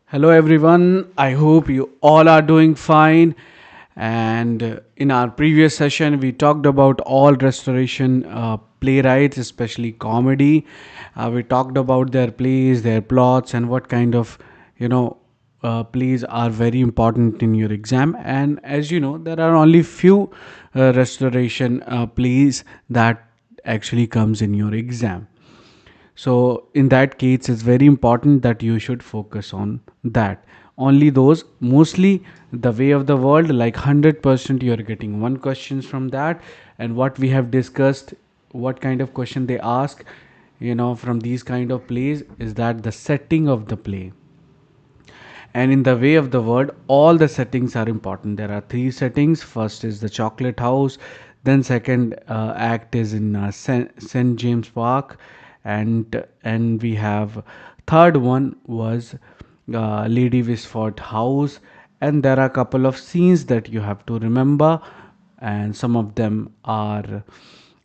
Hello, everyone. I hope you all are doing fine. And in our previous session, we talked about all restoration playwrights, especially comedy. We talked about their plays, their plots, and what kind of, plays are very important in your exam. And as you know, there are only few restoration plays that actually comes in your exam. So in that case, it's very important that you should focus on that. Only those, mostly the way of the world, like 100% you're getting one questions from that. And what we have discussed, what kind of question they ask, from these kind of plays is that the setting of the play. And in the way of the word, all the settings are important. There are three settings. First is the chocolate house, then second act is in St James Park, and we have third one was Lady Wishfort house. And there are a couple of scenes that you have to remember, and some of them are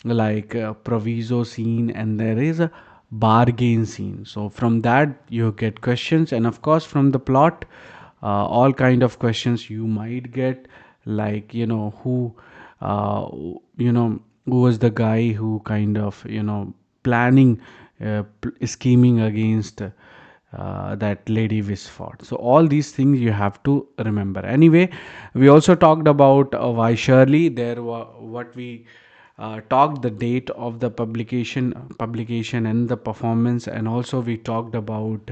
like a proviso scene, and there is a bargain scene. So from that you get questions, and of course from the plot, all kind of questions you might get, like uh, you know who was the guy who kind of planning, scheming against that lady Wisford. So all these things you have to remember. Anyway, we also talked about why Shirley. What we talked the date of the publication and the performance, and also we talked about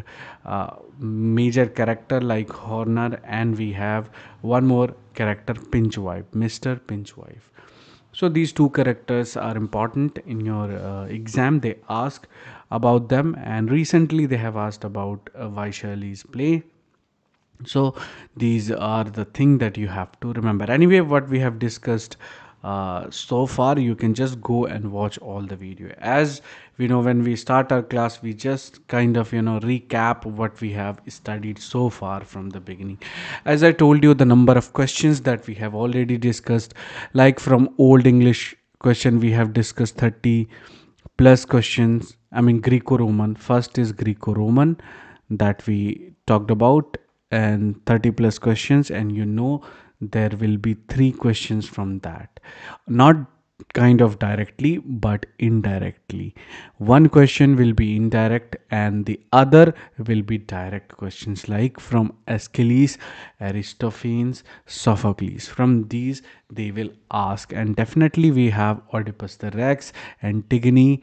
major character like Horner, and we have one more character, Pinchwife, Mr. Pinchwife. So these two characters are important in your exam. They ask about them, and recently they have asked about Vaishali's play. So these are the thing that you have to remember. Anyway, what we have discussed so far, you can just go and watch all the video. As we know, when we start our class, we just kind of recap what we have studied so far from the beginning. As I told you, the number of questions that we have already discussed, like from Old English question, we have discussed 30 plus questions. I mean, Greco-Roman. First is Greco-Roman that we talked about, and 30 plus questions, and there will be three questions from that. Not kind of directly, but indirectly. One question will be indirect, and the other will be direct questions, like from Aeschylus, Aristophanes, Sophocles. From these they will ask, and definitely we have Oedipus the Rex, Antigone,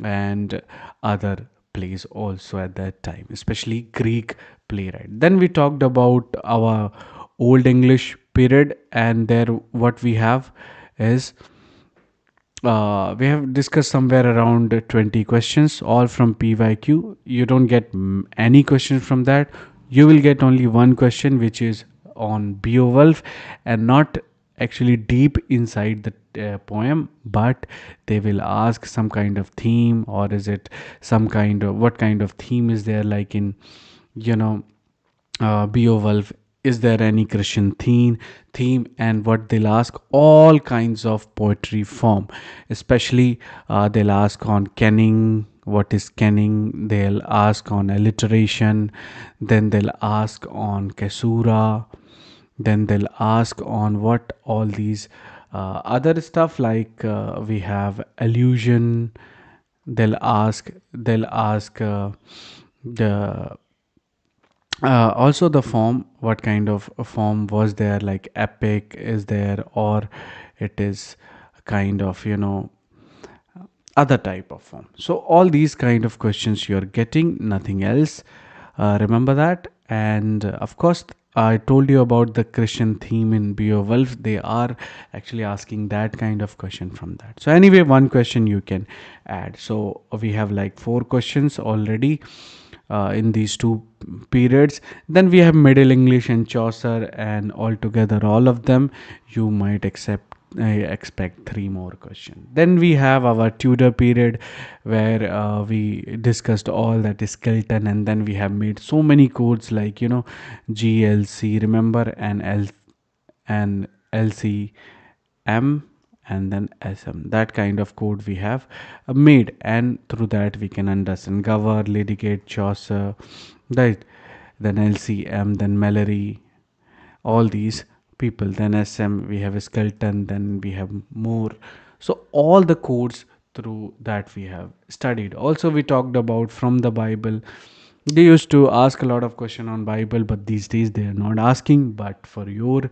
and other plays also at that time, especially Greek playwright. Then we talked about our Old English period, and there what we have is we have discussed somewhere around 20 questions, all from PYQ. You don't get any question from that. You will get only one question, which is on Beowulf, and not actually deep inside the poem, but they will ask some kind of theme, or is it some kind of, what kind of theme is there, like in you know Beowulf, is there any Christian theme, and what they'll ask, all kinds of poetry form, especially they'll ask on kenning, what is kenning, they'll ask on alliteration, then they'll ask on caesura, then they'll ask on what all these other stuff, like we have allusion. They'll ask the also the form, what kind of a form was there, like epic is there, or it is kind of other type of form. So all these kind of questions you're getting, nothing else. Remember that. And of course, I told you about the Christian theme in Beowulf. They are actually asking that kind of question from that. So anyway, one question you can add. So we have like four questions already in these two periods. Then we have Middle English and Chaucer, and altogether all of them you might expect three more questions. Then we have our Tudor period, where we discussed all that is skeleton, and then we have made so many codes, like GLC, remember, and LCM, and then SM. That kind of code we have made, and through that we can understand Gower, Litigate, Chaucer, right? then LCM, then Mallory, all these people. Then SM, we have a skeleton, then we have more. So all the codes through that we have studied. Also, we talked about from the Bible. They used to ask a lot of question on Bible, but these days they are not asking. But for your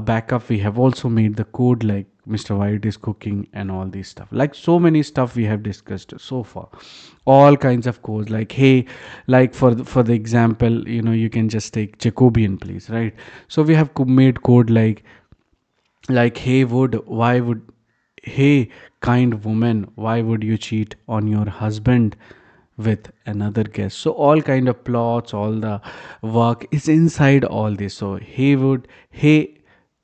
backup, we have also made the code like Mr. White is cooking and all these stuff. Like so many stuff we have discussed so far. All kinds of codes like hey, like for the example, you can just take Jacobian, please, right? So we have made code like hey would why would hey kind woman, why would you cheat on your husband with another guest? So all kind of plots, all the work is inside all this. So hey would, hey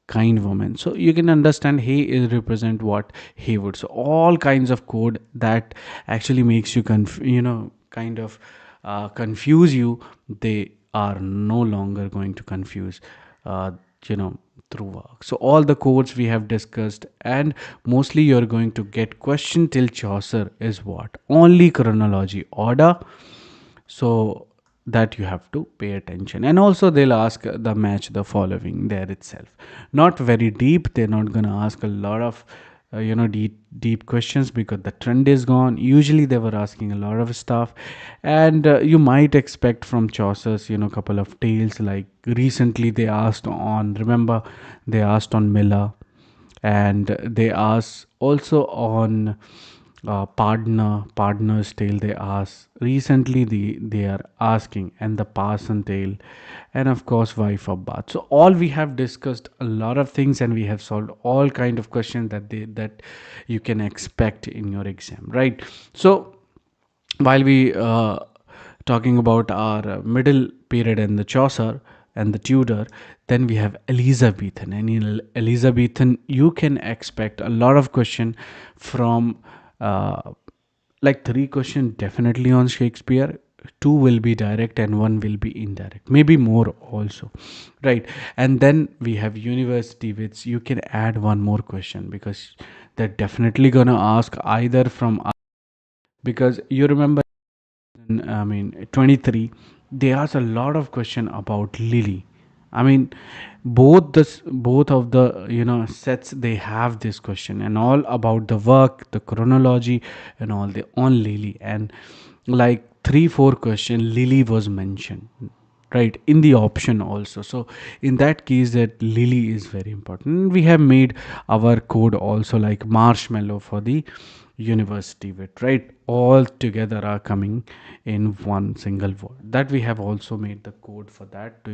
kind woman, so you can understand hey is represent what, hey would. So all kinds of code that actually makes you kind of confuse you, they are no longer going to confuse uh, you know through work. So all the codes we have discussed, and mostly you're going to get question till Chaucer is what, only chronology order. So that you have to pay attention. And also they'll ask the match the following there itself, not very deep. They're not going to ask a lot of deep questions, because the trend is gone. Usually they were asking a lot of stuff. And you might expect from Chaucer's couple of tales. Like recently they asked on, remember, they asked on Miller, and they asked also on Pardoner's tale. They asked recently, they are asking, and the Parson tale, and of course Wife of Bath. So all we have discussed a lot of things, and we have solved all kind of questions that you can expect in your exam, right? So while we talking about our middle period and the Chaucer and the Tudor, then we have Elizabethan. And in Elizabethan, you can expect a lot of question from like three question definitely on Shakespeare. Two will be direct and one will be indirect, maybe more also, right? And then we have university, which you can add one more question, because they're definitely gonna ask either from, because you remember, I mean, 23, they ask a lot of question about Lily. I mean, both of the sets, they have this question and all about the work, the chronology, and all the on Lily. And like 3 4 question Lily was mentioned, right, in the option also. So in that case, that Lily is very important. We have made our code also like marshmallow for the university wit, right? All together are coming in one single word. That we have also made the code for that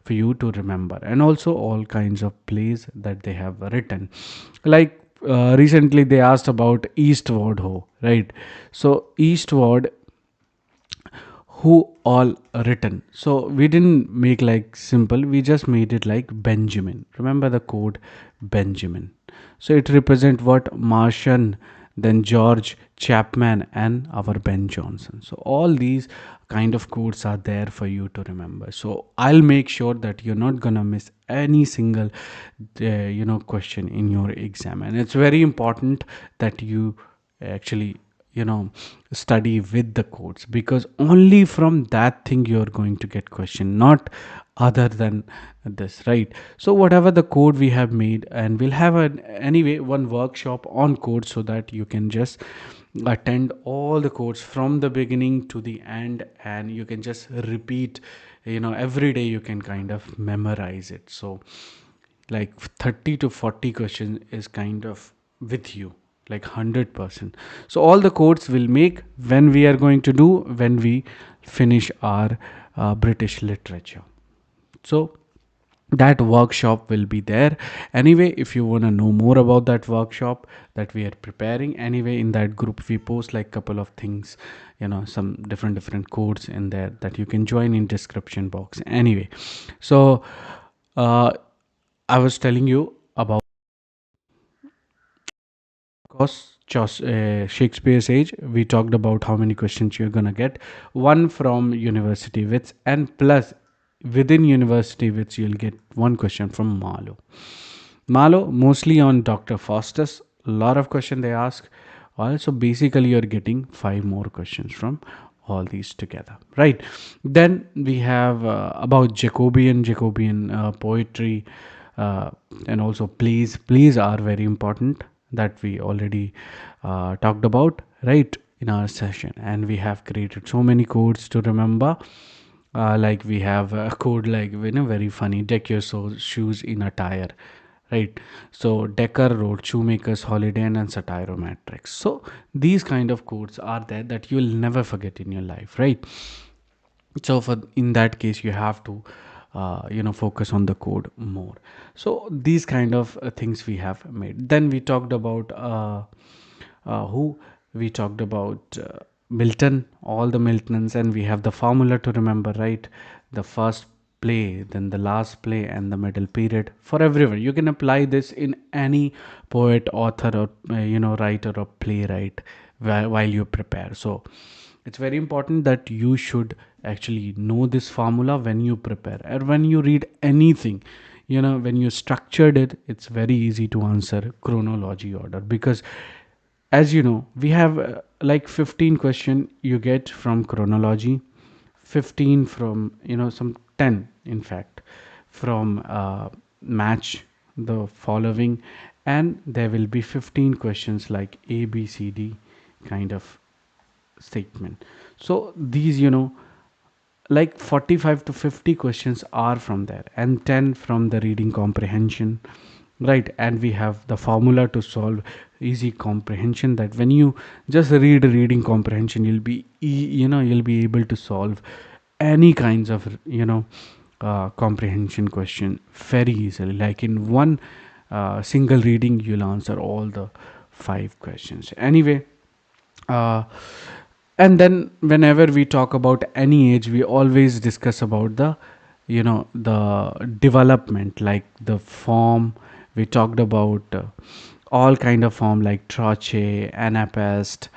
for you to remember. And also all kinds of plays that they have written. Like recently they asked about Eastward Ho, right? So Eastward, who all written. So we didn't make like simple, we just made it like Benjamin. Remember the code Benjamin. So it represent what, Martian, then George Chapman, and our Ben Johnson. So all these kind of codes are there for you to remember. So I'll make sure that you're not gonna miss any single question in your exam. And it's very important that you actually study with the codes, because only from that thing you're going to get question, not other than this, right? So whatever the code we have made, and we'll have anyway one workshop on code, so that you can just attend all the codes from the beginning to the end, and you can just repeat every day. You can kind of memorize it. So like 30 to 40 questions is kind of with you, like 100%. So all the codes will make when we are going to do, when we finish our British literature. So that workshop will be there. Anyway, if you want to know more about that workshop that we are preparing, anyway, in that group we post like couple of things, some different codes in there that you can join in description box. Anyway, so uh, I was telling you about, course, Shakespeare's age. We talked about how many questions you're gonna get. One from university wits, and plus within university wits, you'll get one question from Marlowe. Marlowe mostly on Dr. Faustus. A lot of question they ask. Also, basically, you're getting 5 more questions from all these together, right? Then we have about Jacobean poetry, uh, and also plays are very important, that we already talked about, right, in our session. And we have created so many codes to remember, like we have a code like, very funny: deck your shoes in a tire, right? So Decker wrote Shoemaker's Holiday and Satiromatrix. So these kind of codes are there that you will never forget in your life, right? So for in that case you have to focus on the code more. So these kind of things we have made. Then we talked about who we talked about Milton, all the Miltons, and we have the formula to remember, right? The first play, then the last play, and the middle period. For everyone, you can apply this in any poet, author, or writer or playwright while you prepare. So it's very important that you should actually know this formula when you prepare, or when you read anything. When you structured it, it's very easy to answer chronology order, because as you know, we have like 15 question you get from chronology, 15 from, some 10 in fact from match the following, and there will be 15 questions like A B C D kind of statement. So these, like 45 to 50 questions are from there, and 10 from the reading comprehension, right? And we have the formula to solve easy comprehension, that when you just read reading comprehension, you'll be able to solve any kinds of comprehension question very easily. Like in one single reading, you'll answer all the 5 questions anyway. uh, and then whenever we talk about any age, we always discuss about the development, like the form. We talked about all kind of form like troche, anapest,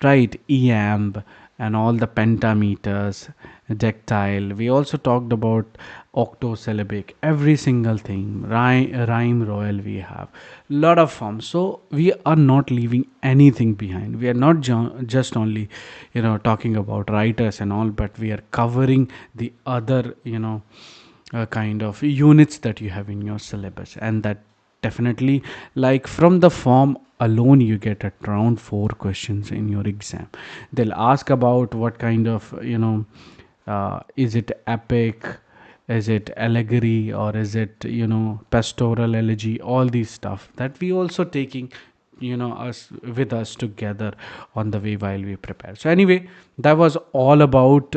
right, eamb, and all the pentameters, dactyl. We also talked about octosyllabic, every single thing, rhyme royal. We have lot of forms, so we are not leaving anything behind. We are not just only talking about writers and all, but we are covering the other kind of units that you have in your syllabus. And that definitely, like from the form alone, you get around 4 questions in your exam. They'll ask about what kind of is it epic, is it allegory, or is it pastoral elegy, all these stuff that we also taking us with us together on the way while we prepare. So anyway, that was all about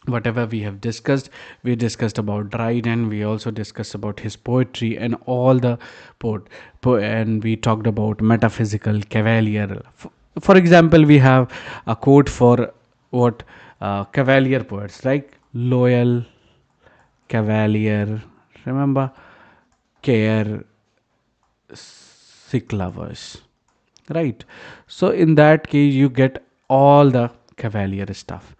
whatever we have discussed. We discussed about Dryden, we also discussed about his poetry and all the and we talked about metaphysical cavalier. For example, we have a quote for what cavalier poets, like loyal, cavalier, remember, care, sick lovers, right? So in that case you get all the cavalier stuff.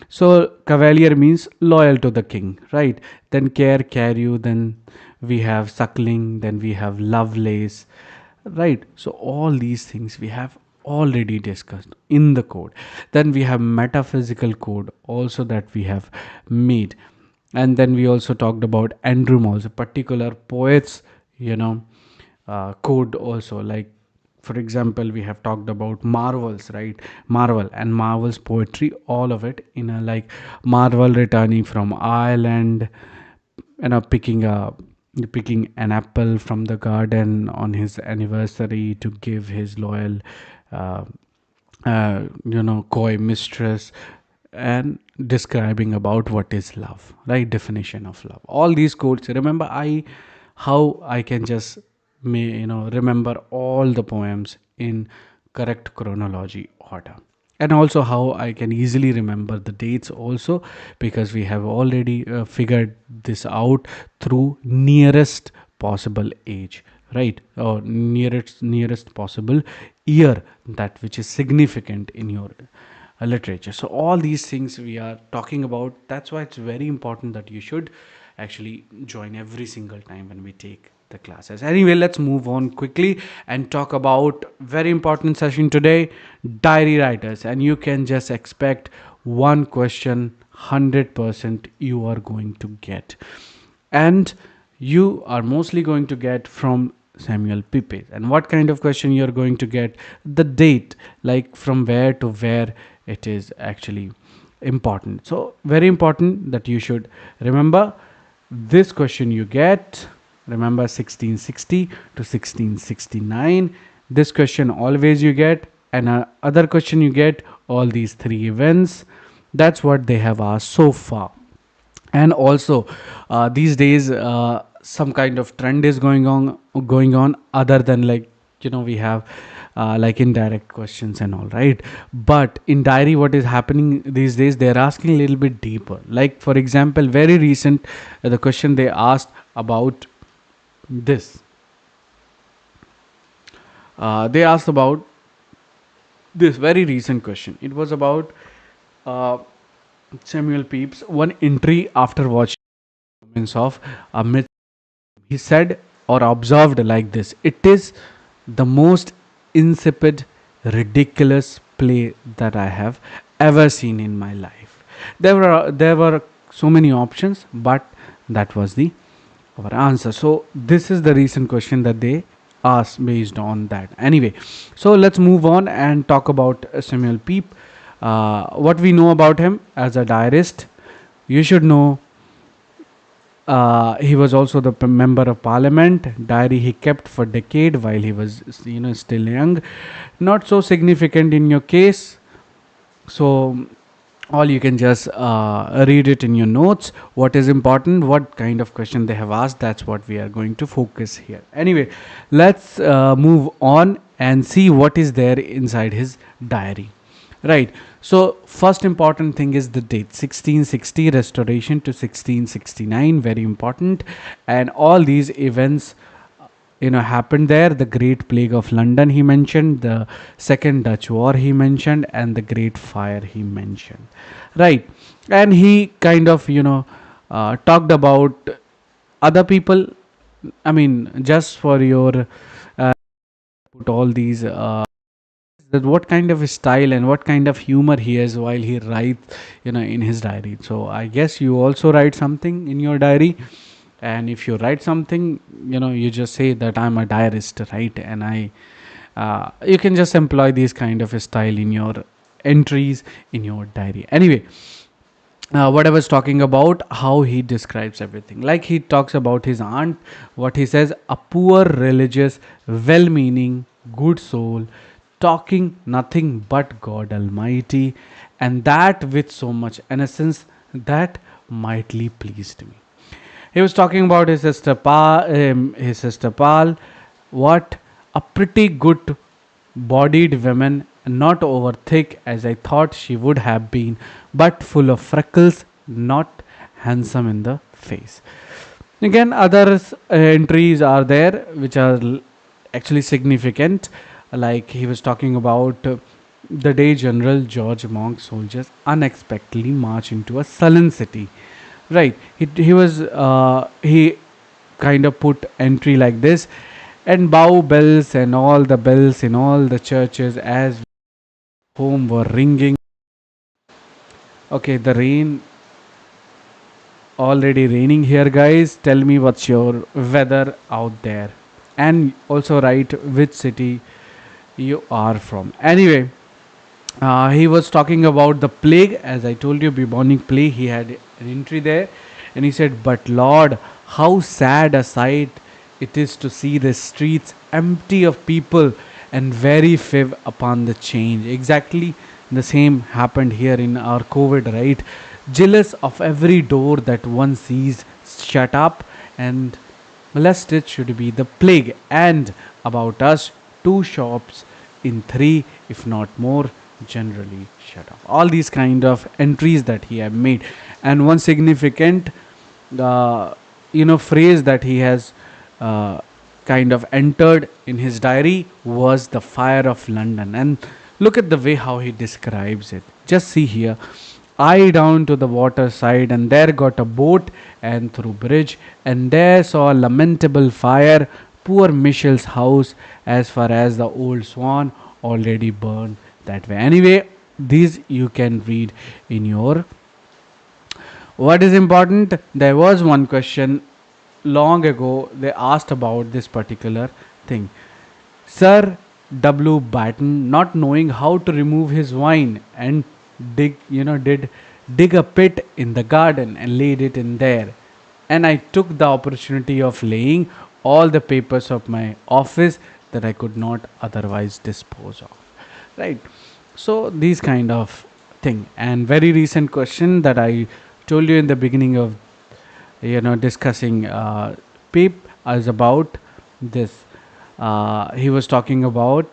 So cavalier means loyal to the king, right? Then care you, then we have suckling, then we have lovelace, right? So all these things we have already discussed in the code. Then we have metaphysical code also that we have made. And then we also talked about Andrew also, particular poets, code also. Like for example, we have talked about Marvels, right? Marvel and Marvel's poetry, all of it in a like Marvel returning from Ireland, picking an apple from the garden on his anniversary to give his loyal uh, coy mistress, and describing about what is love, right? Definition of love, all these quotes. Remember, how I can just remember all the poems in correct chronology order. And also how I can easily remember the dates also, because we have already figured this out through nearest possible age, right? Or nearest possible year, that which is significant in your literature. So all these things we are talking about. That's why it's very important that you should actually join every single time when we take the classes. Anyway, let's move on quickly and talk about very important session today, diary writers. And you can just expect one question 100% you are going to get, and you are mostly going to get from Samuel Pepys. And what kind of question you're going to get? The date, like from where to where it is actually important. So very important that you should remember this question you get. Remember 1660 to 1669. This question always you get, and other question you get all these three events. That's what they have asked so far. And also these days some kind of trend is going on other than, like, we have like indirect questions and all, right? But in diary, what is happening these days, they're asking a little bit deeper. Like, for example, very recent, the question they asked about this, they asked about this very recent question. It was about uh, Samuel Pepys, one entry after watching moments of a myth. He said or observed like this: "It is the most insipid, ridiculous play that I have ever seen in my life." There were so many options, but that was the our answer. So this is the recent question that they asked based on that. Anyway, so let's move on and talk about Samuel Pepys. What we know about him as a diarist, you should know. He was also the member of parliament. Diary he kept for decade while he was, still young. Not so significant in your case. So all you can just read it in your notes. What is important, what kind of question they have asked, that's what we are going to focus here. Anyway, let's move on and see what is there inside his diary. Right. So first important thing is the date, 1660 restoration to 1669, very important. And all these events happened there. The Great Plague of London he mentioned, the Second Dutch War he mentioned, and the Great Fire he mentioned, right? And he kind of talked about other people. I mean, just for your put all these that what kind of style and what kind of humor he has while he writes in his diary. So I guess you also write something in your diary, and if you write something, you just say that I'm a diarist, right? And I you can just employ these kind of a style in your entries in your diary. Anyway, what I was talking about, how he describes everything. Like, he talks about his aunt, what he says: a poor, religious, well meaning, good soul, talking nothing but God Almighty, and that with so much innocence that mightily pleased me. He was talking about his sister Pal, what a pretty good bodied woman, not over thick as I thought she would have been, but full of freckles, not handsome in the face. Again, other entries are there which are actually significant. Like, he was talking about the day General George Monk's soldiers unexpectedly march into a sullen city. Right. He kind of put entry like this: and bow bells and all the bells in all the churches as home were ringing. Okay, the rain already raining here, guys. Tell me what's your weather out there, and also write which city you are from. Anyway, he was talking about the plague, as I told you, bubonic plague. He had an entry there, and he said, "But Lord, how sad a sight it is to see the streets empty of people and very few upon the change." Exactly the same happened here in our COVID, right? Jealous of every door that one sees shut up, and molested should be the plague. And about us, two shops in three, if not more, generally shut off. All these kind of entries that he have made. And one significant phrase that he has uh, kind of entered in his diary was the fire of London. And look at the way how he describes it. Just see here: I down to the water side, and there got a boat, and through bridge, and there saw a lamentable fire, poor Michel's house, as far as the old Swan, already burned that way. Anyway, these you can read in your. What is important? There was one question long ago they asked about this particular thing. Sir W. Batten, not knowing how to remove his wine, and did dig a pit in the garden and laid it in there. And I took the opportunity of laying all the papers of my office that I could not otherwise dispose of. Right. So these kind of thing. And very recent question that I told you in the beginning of discussing Peep is about this. He was talking about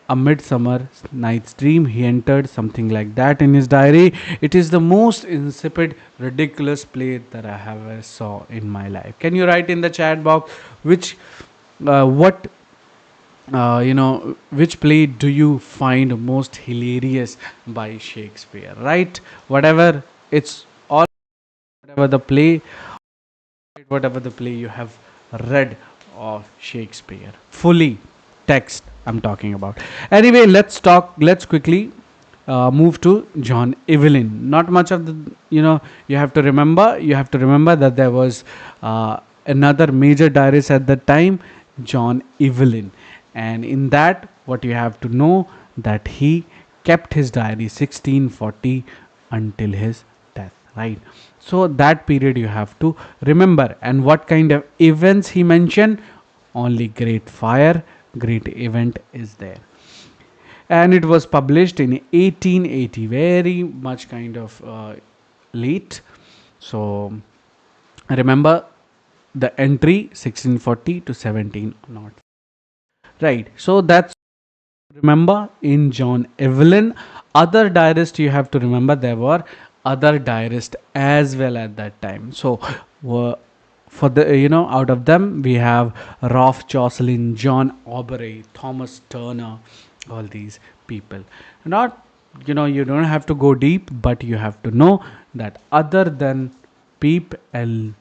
a midsummer night's dream. He entered something like that in his diary. It is the most insipid, ridiculous play that I have ever saw in my life. Can you write in the chat box which what which play do you find most hilarious by Shakespeare? Right, whatever it's all, whatever the play, whatever the play you have read of Shakespeare, fully text I'm talking about. Anyway, let's quickly move to John Evelyn. Not much of the, you have to remember that there was another major diarist at that time, John Evelyn. And in that, what you have to know, that he kept his diary 1640 until his death, right? So that period you have to remember. And what kind of events he mentioned? Only great fire, great event is there. And it was published in 1880, very much kind of late. So remember the entry 1640 to 17 not. Right. So that's remember in John Evelyn. Other diarists you have to remember, there were other diarists as well at that time. So for the out of them we have Rolf Jocelyn, John Aubrey, Thomas Turner, all these people. Not, you don't have to go deep, but you have to know that other than Peep and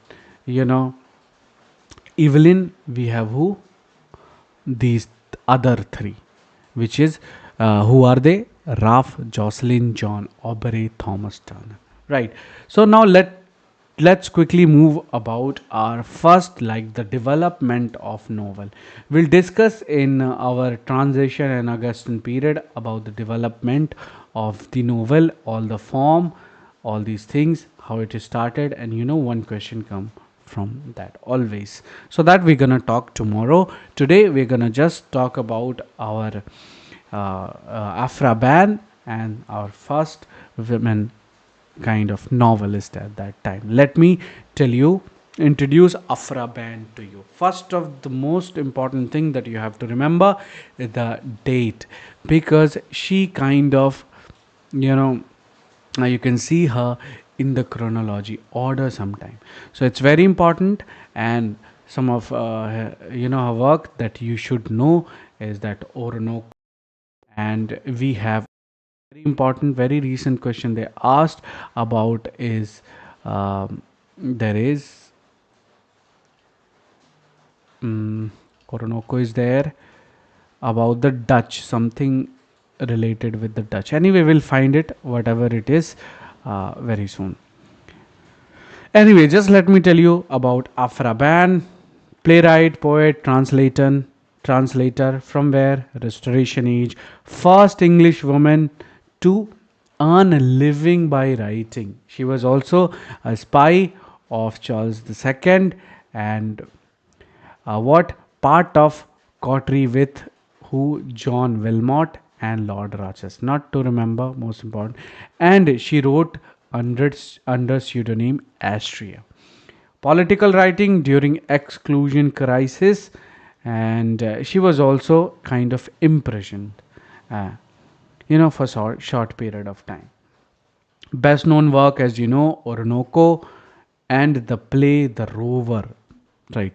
Evelyn, we have who? These other three, which is who are they? Ralph, Jocelyn, John Aubrey, Thomas Turner. Right. So now let's quickly move about our first, like the development of novel. We'll discuss in our transition and Augustan period about the development of the novel, all the form, all these things, how it is started, and one question come from that always. So that we're gonna talk tomorrow. Today we're gonna just talk about our Afra Ban and our first women kind of novelist at that time. Let me tell you, introduce Afra Ban to you. First of the most important thing that you have to remember is the date, because she kind of, you can see her in the chronology order sometime. So it's very important. And some of her work that you should know is that Orinoco. And we have very important, very recent question they asked about is there is Orinoco is there, about the Dutch, something related with the Dutch. Anyway, we'll find it, whatever it is, very soon. Anyway, just let me tell you about Afra Ban, playwright, poet, translator from where? Restoration age, first English woman to earn a living by writing. She was also a spy of Charles II, and what part of coterie with who? John Wilmot and Lord Rochester. Not to remember, most important. And she wrote under pseudonym Astrea. Political writing during exclusion crisis, and she was also kind of imprisoned, for short period of time. Best known work, as you know, Orinoco and the play The Rover, right?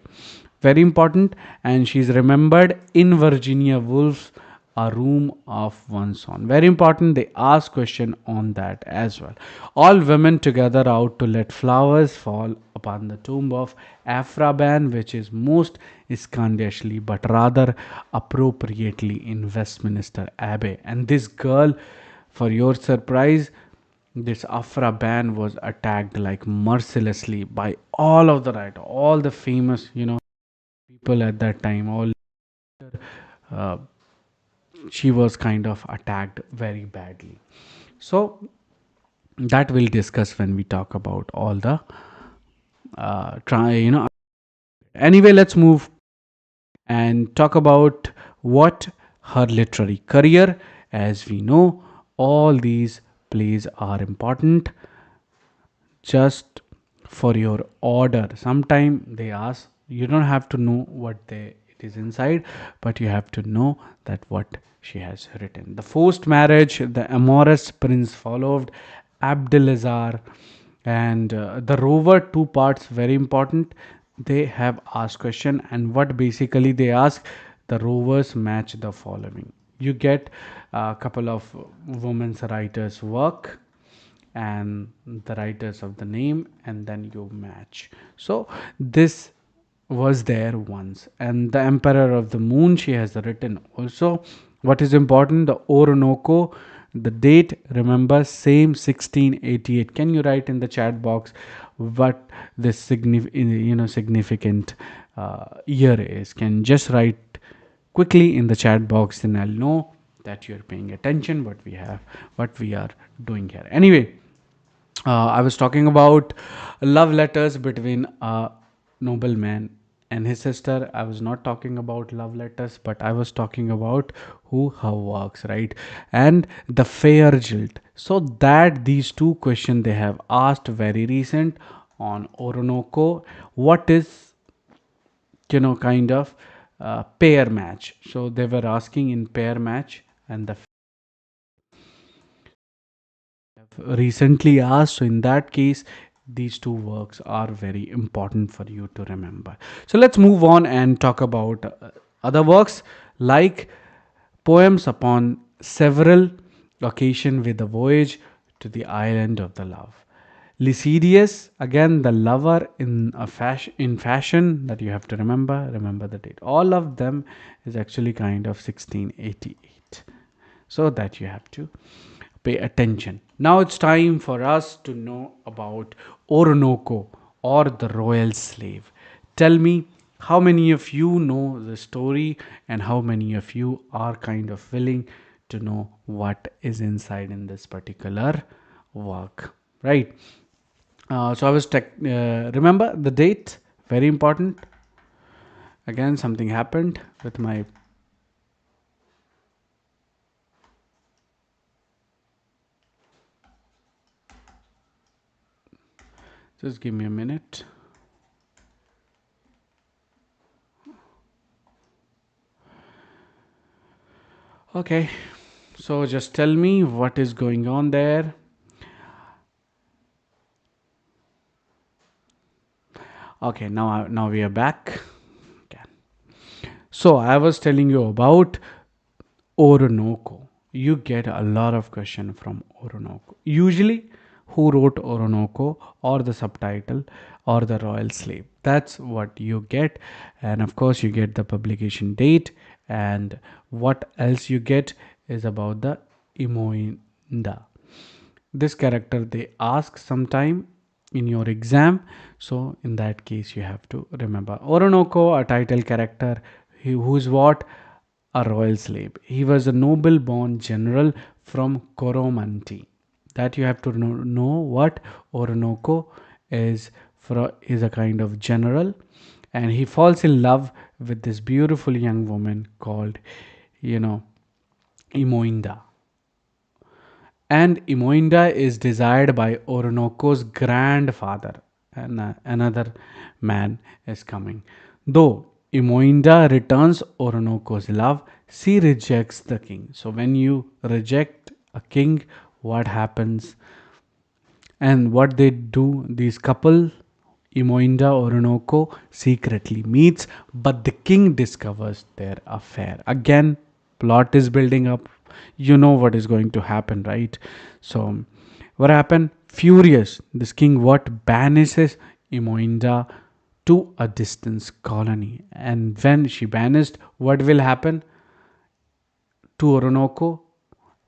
Very important. And she's remembered in Virginia Woolf's A Room of One's Own. Very important. They ask question on that as well. All women together out to let flowers fall upon the tomb of Aphra Ban, which is most scandalously but rather appropriately in Westminster Abbey. And this girl For your surprise, this Afra band was attacked like mercilessly by all of the right, all the famous, people at that time. All uh, she was kind of attacked very badly. So that we'll discuss when we talk about all the try. Anyway, let's move and talk about what her literary career. As we know, all these plays are important just for your order. Sometime they ask, you don't have to know what it is inside, but you have to know that what she has written. The forced marriage, the amorous prince followed, Abdelazar, and the rover, two parts, very important. They have asked question, and what basically they ask, the rovers match the following. You get a couple of women's writers work and the writers of the name, and then you match. So this was there once. And the emperor of the moon, she has written also. What is important, the Orinoco, the date, remember, same 1688. Can you write in the chat box what this significant year is? Can just write quickly in the chat box, then I'll know that you're paying attention what we are doing here. Anyway, I was talking about love letters between a nobleman and his sister. I was not talking about love letters, but I was talking about who her works, right? And the fair jilt. So that these two questions they have asked very recent on Orinoco. What is, kind of pair match? So they were asking in pair match, and the recently asked. So in that case, these two works are very important for you to remember. So let's move on and talk about other works like poems upon several occasion with the voyage to the island of the love. Lycidius, again the lover in fashion, that you have to remember the date. All of them is actually kind of 1688, so that you have to pay attention. Now it's time for us to know about Orinoco, or the royal slave. Tell me, how many of you know the story, and how many of you are kind of willing to know what is inside in this particular work, right? So I was remember the date, very important. Again, something happened with my, just give me a minute. Okay, so just tell me what is going on there. Okay, now we are back. Okay. So I was telling you about Orinoco. You get a lot of question from Orinoco. Usually, who wrote Orinoco, or the subtitle, or the royal slave? That's what you get, and of course you get the publication date. And what else you get is about the Imoinda. This character they ask sometime in your exam, so in that case you have to remember Orinoco, a title character, who's what, a royal slave. He was a noble born general from Coromantee. That you have to know what Orinoco is, is a kind of general, and he falls in love with this beautiful young woman called, you know Imoinda. And Imoinda is desired by Orinoco's grandfather, and another man is coming. Though Imoinda returns Orinoco's love, she rejects the king. So when you reject a king, what happens? And what they do, these couple, Imoinda Orinoco, secretly meets, but the king discovers their affair. Again, plot is building up. You know what is going to happen, right? So, what happened? Furious, this king what banishes Imoinda to a distant colony. And when she banished, what will happen to Orinoco?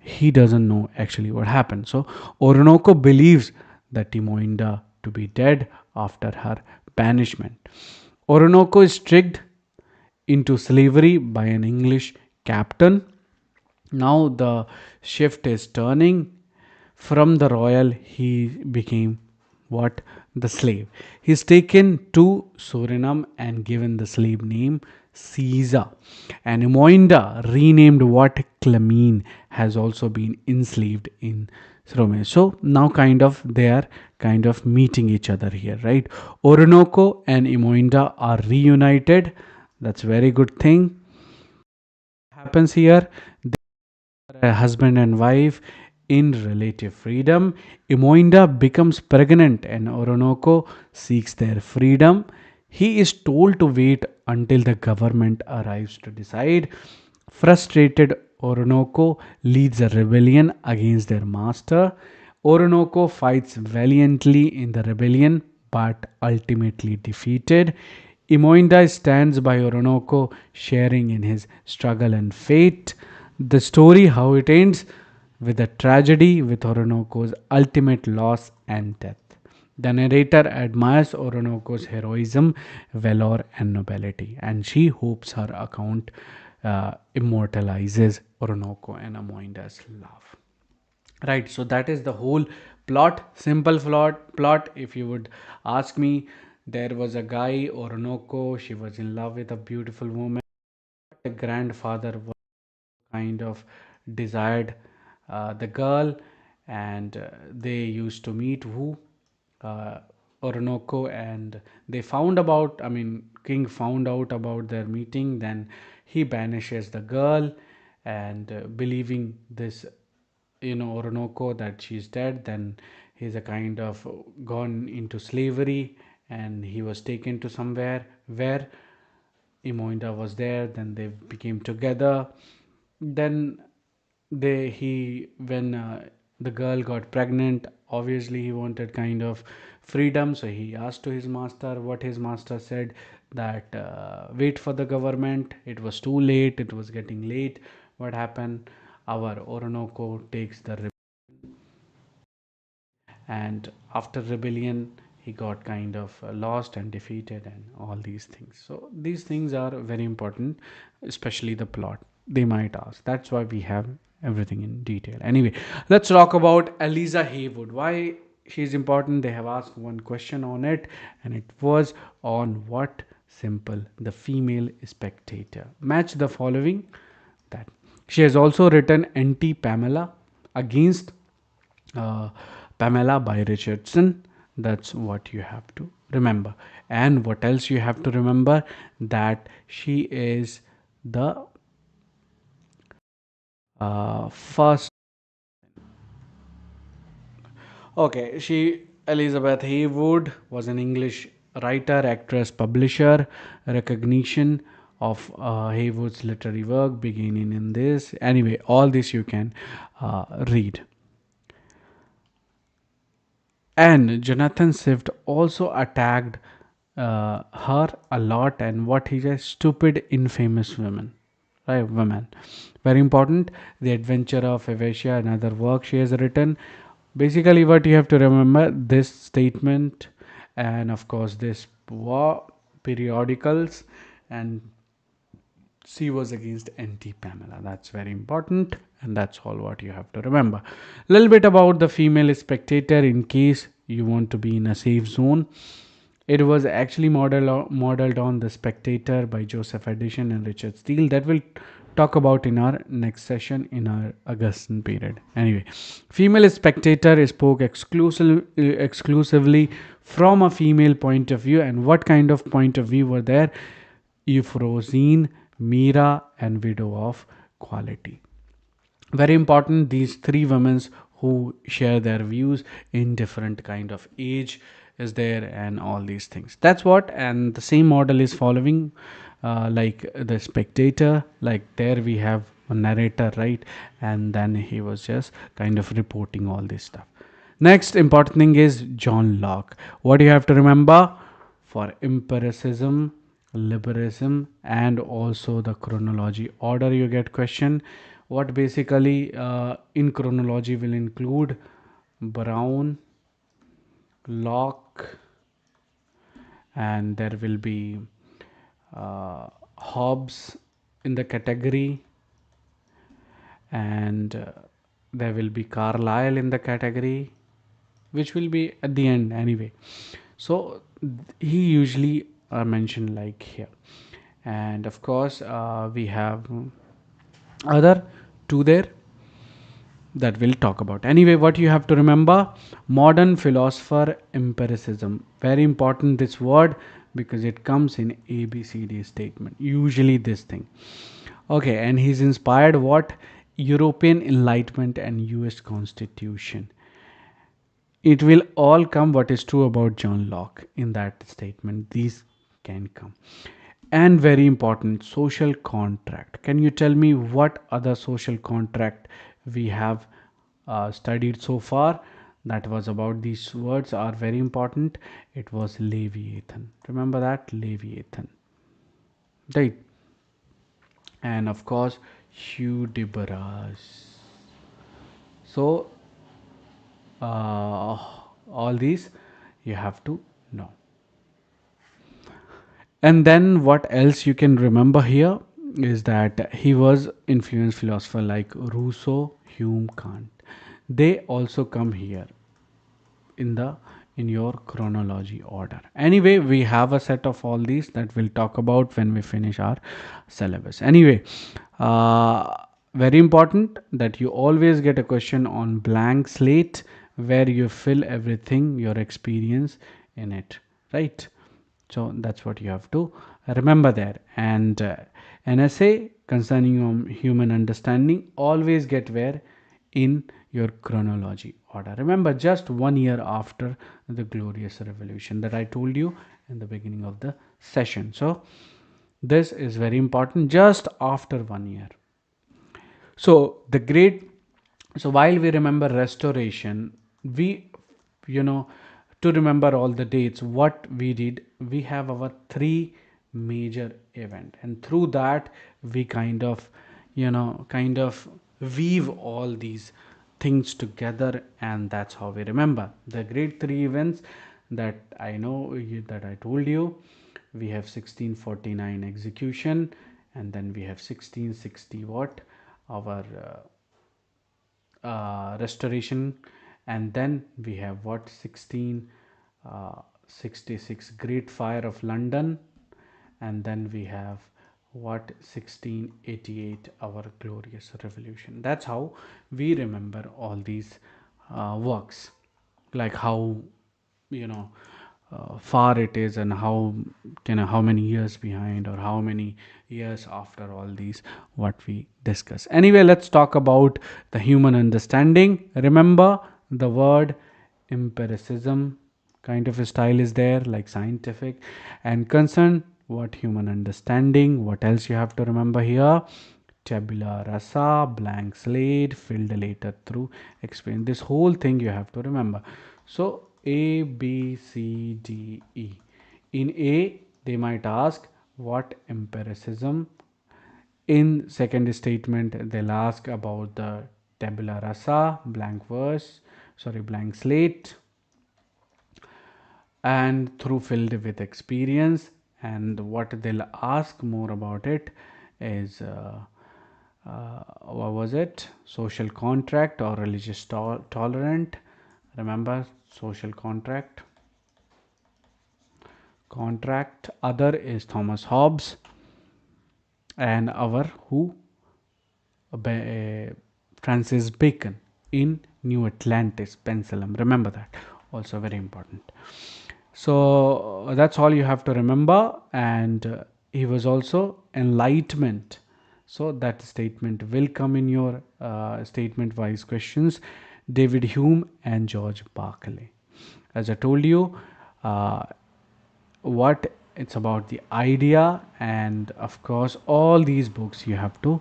he doesn't know actually what happened. So Orinoco believes that Timoinda to be dead after her banishment. Orinoco is tricked into slavery by an English captain. Now the shift is turning. From the royal, he became what? The slave. He's taken to Suriname and given the slave name Caesar. And Moinda, renamed what? Clamine, has also been enslaved in Rome. So now they are kind of meeting each other here, right? Orinoco and Imoinda are reunited. That's very good thing happens here. A husband and wife in relative freedom. Imoinda becomes pregnant and Orinoco seeks their freedom. He is told to wait until the government arrives to decide. Frustrated, Orinoco leads a rebellion against their master. Orinoco fights valiantly in the rebellion but ultimately defeated. Imoinda stands by Orinoco, sharing in his struggle and fate. The story, how it ends, with a tragedy with Orinoco's ultimate loss and death. The narrator admires Orinoco's heroism, valor, and nobility, and she hopes her account immortalizes Orinoco and Imoinda's love. Right, so that is the whole plot. Simple plot. If you would ask me, there was a guy, Orinoco. She was in love with a beautiful woman. The grandfather was kind of desired the girl, and they used to meet who uh, Orinoco, and they found about. I mean, King found out about their meeting. Then he banishes the girl, and believing this, Orinoco, that she's dead. Then he's a kind of gone into slavery, and he was taken to somewhere where Imoinda was there. Then they became together. Then they he when the girl got pregnant, obviously he wanted kind of freedom, so he asked to his master. What his master said, that wait for the government. It was too late, it was getting late. What happened? Our Orinoco takes the and after rebellion he got kind of lost and defeated and all these things. So these things are very important, especially the plot. They might ask, that's why we have everything in detail. Anyway, let's talk about Eliza Haywood. Why she's important? They have asked one question on it, and it was on what? Simple, the female spectator. Match the following. That she has also written Anti Pamela, against uh, Pamela by Richardson. That's what you have to remember. And what else you have to remember? That she is the first. Okay, she Elizabeth Haywood was an English writer, actress, publisher. Recognition of Haywood's literary work beginning in this. Anyway, all this you can read. And Jonathan Swift also attacked her a lot, and what he says, stupid, infamous women. Right, women. Very important. The Adventure of Evasia, another work she has written. Basically, what you have to remember, this statement, and of course, this war periodicals, and she was against anti Pamela. That's very important, and that's all what you have to remember. A little bit about the female spectator in case you want to be in a safe zone. It was actually modeled on The Spectator by Joseph Addison and Richard Steele. That will talk about in our next session in our Augustan period. Anyway, female spectator spoke exclusively from a female point of view. And what kind of point of view were there? Euphrosyne, Mira, and Widow of Quality. Very important, these three women who share their views in different kind of age is there, and all these things. That's what. And the same model is following like The Spectator. Like there we have a narrator, right? And then he was just kind of reporting all this stuff. Next important thing is John Locke. What do you have to remember? For empiricism, liberalism, and also the chronology order, you get question. what basically in chronology will include Brown, Locke, and there will be Hobbes in the category, and there will be Carlyle in the category, which will be at the end anyway. So he usually are mentioned like here, and of course we have other two there that we'll talk about. Anyway, what you have to remember, modern philosopher empiricism. Very important this word because it comes in ABCD statement. Usually this thing. Okay, and he's inspired what? European Enlightenment and US Constitution. It will all come what is true about John Locke in that statement. These can come. And very important, social contract. Can you tell me what other social contract we have studied so far? That was about these words are very important. It was Leviathan. Remember that? Leviathan. Right. And of course, Hudibras. So, all these you have to know. And then what else you can remember here is that he was influenced philosopher like Rousseau, Hume, Kant. They also come here in the in your chronology order. Anyway, we have a set of all these that we'll talk about when we finish our syllabus. Anyway, very important that you always get a question on blank slate where you fill everything your experience in it, right? So that's what you have to remember there. And an essay concerning human understanding always get where in your chronology order. Remember, just 1 year after the glorious revolution that I told you in the beginning of the session. So this is very important, just after 1 year. So the great, so while we remember restoration, we, you know, to remember all the dates, what we did, we have our three major event, and through that we kind of, kind of weave all these things together, and that's how we remember the great three events that I know that I told you. We have 1649 execution, and then we have 1660 what our restoration, and then we have what 1666 Great Fire of London, and then we have what 1688 our glorious revolution. That's how we remember all these works, like how you know far it is, and how many years behind or how many years after all these what we discuss. Anyway, let's talk about the human understanding. Remember the word empiricism kind of a style is there, like scientific and concern what human understanding. What else you have to remember here? Tabula rasa, blank slate, filled later through experience. This whole thing you have to remember. So A, B, C, D, E. In A, they might ask what empiricism. In second statement, they'll ask about the tabula rasa, blank slate, and through filled with experience. And what they'll ask more about it is what was it, social contract or religious tolerant. Remember, social contract. Other is Thomas Hobbes, and our who Francis Bacon in New Atlantis, Penicillin. Remember that, also very important. So that's all you have to remember. And he was also enlightenment. So that statement will come in your statement wise questions. David Hume and George Berkeley. As I told you, what it's about the idea, and of course all these books you have to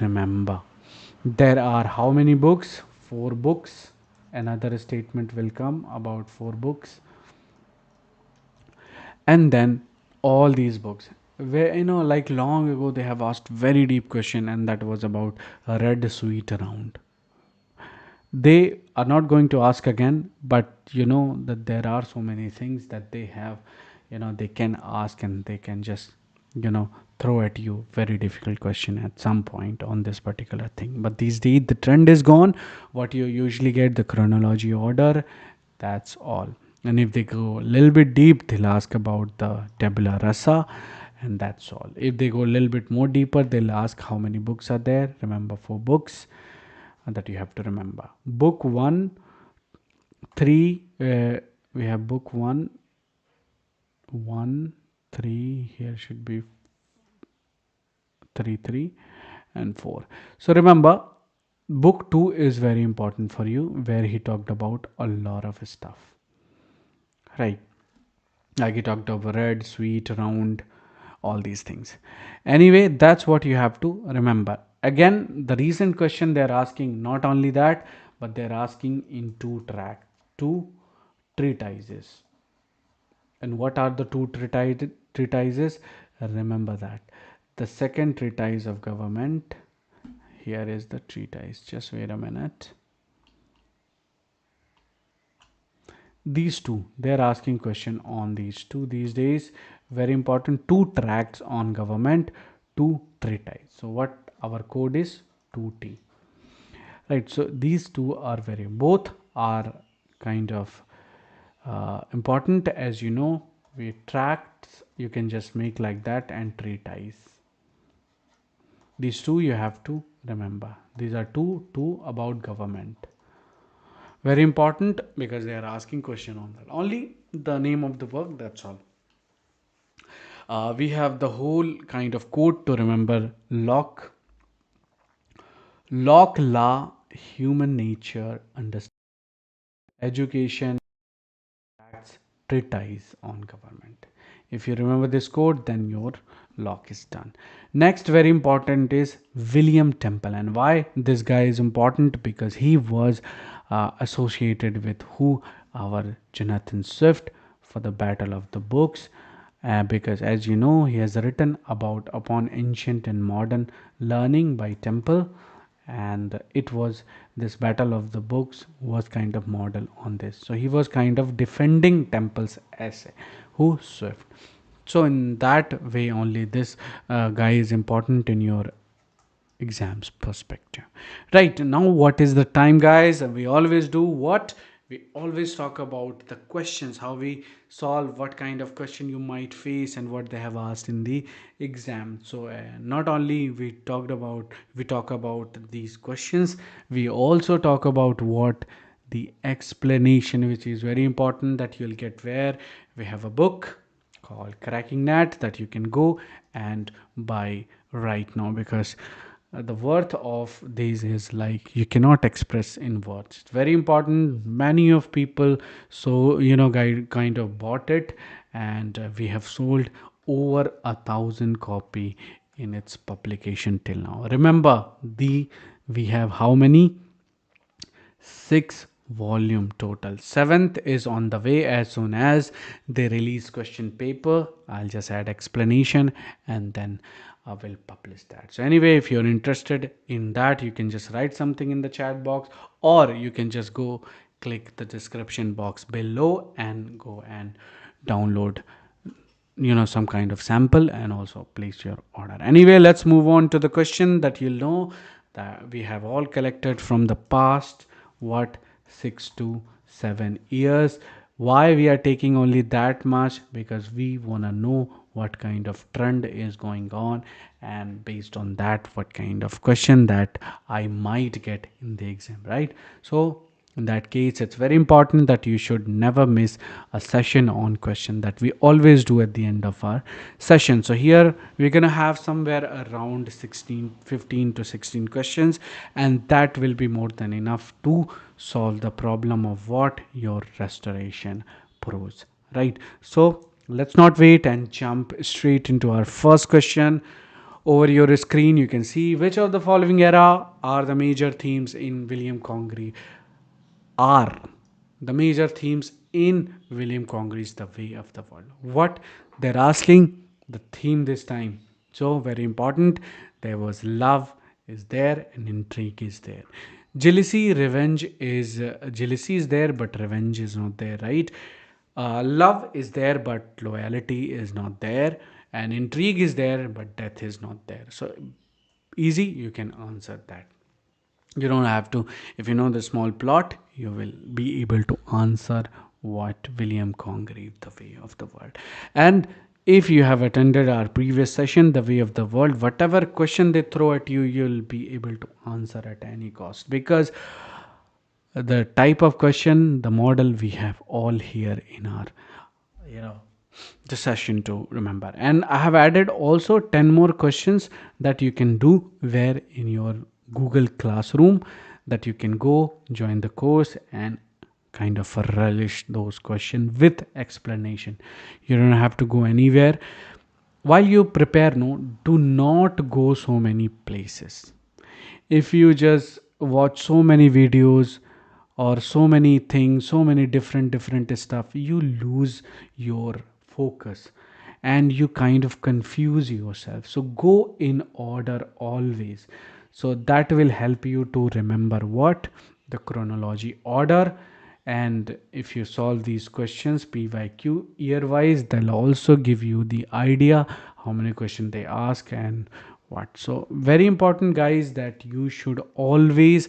remember. There are how many books? 4 books. Another statement will come about 4 books, and then all these books. where like long ago they have asked very deep question, and that was about a red sweet round. They are not going to ask again, but you know that there are so many things that they have, they can ask, and they can just you know throw at you very difficult question at some point on this particular thing. But these days the trend is gone. What you usually get, the chronology order, that's all. And if they go a little bit deep, they'll ask about the tabula rasa, and that's all. If they go a little bit more deeper, they'll ask how many books are there. Remember, 4 books that you have to remember. Book 1, 3, we have book 1, 1, 3, here should be 3, 3, and 4. So remember, book 2 is very important for you, where he talked about a lot of stuff, right? Like he talked about red, sweet, round, all these things. Anyway, that's what you have to remember. Again, the recent question they're asking not only that, but they're asking in two treatises. And what are the two treatises? Remember that. The second treatise of government, here is the treatise. Just wait a minute. These two, they're asking question on these two these days. Very important. Two tracts on government, two treatise. So what our code is? 2T. Right. So these two are both are kind of important. As you know, we tracts you can just make like that, and treatise. These two you have to remember. These are two about government. Very important, because they are asking question on that. Only the name of the work, that's all. We have the whole kind of code to remember. Locke, law, human nature, understand, education, facts, treatise on government. If you remember this code, then your lock is done. Next, very important is William Temple. And why this guy is important? Because he was associated with who? Our Jonathan Swift for the Battle of the Books. Because as you know, he has written about upon ancient and modern learning by Temple, and it was this battle of the books was kind of model on this. So he was kind of defending Temple's essay, who Swift. So in that way only, this guy is important in your exams perspective. Right now, what is the time, guys? We always do what? We always talk about the questions, how we solve, what kind of question you might face, and what they have asked in the exam. So not only we talk about these questions, we also talk about what the explanation, which is very important, that you'll get, where we have a book called Cracking Nat that you can go and buy right now, because the worth of these is like you cannot express in words. It's very important. Many of people, so kind of bought it, and we have sold over 1,000 copy in its publication till now. Remember, the we have how many? 6 volume total. Seventh is on the way. As soon as they release question paper, I'll just add explanation, and then I will publish that. So anyway, if you're interested in that, you can just write something in the chat box, or you can just go click the description box below and go and download some kind of sample, and also place your order. Anyway, let's move on to the question that you'll know that we have all collected from the past, what, 6 to 7 years. Why we are taking only that much? Because we want to know what kind of trend is going on, and based on that, what kind of question that I might get in the exam, right? So in that case, it's very important that you should never miss a session on question that we always do at the end of our session. So here we're going to have somewhere around 15 to 16 questions, and that will be more than enough to solve the problem of what your restoration prose, right? So let's not wait and jump straight into our first question. Over your screen, you can see which of the following era are the major themes in William Congreve are the major themes in William Congreve's The Way of the World. What they're asking, the theme this time. So very important. There was love is there and intrigue is there. Jealousy is there, but revenge is not there, right? Love is there, but loyalty is not there, and intrigue is there, but death is not there. So easy, you can answer that. You don't have to. If you know the small plot, you will be able to answer what William Congreve, the way of the world. And if you have attended our previous session, the way of the world, whatever question they throw at you, you'll be able to answer at any cost, because the type of question, the model, we have all here in our, you know, the session to remember. And I have added also 10 more questions that you can do where in your Google Classroom, that you can go join the course and kind of relish those questions with explanation. You don't have to go anywhere. While you prepare, no, do not go so many places. If you just watch so many videos or so many things, so many different stuff, you lose your focus and you kind of confuse yourself. So go in order always. So that will help you to remember what the chronology order. And if you solve these questions PYQ year wise, they'll also give you the idea how many questions they ask and what. So very important, guys, that you should always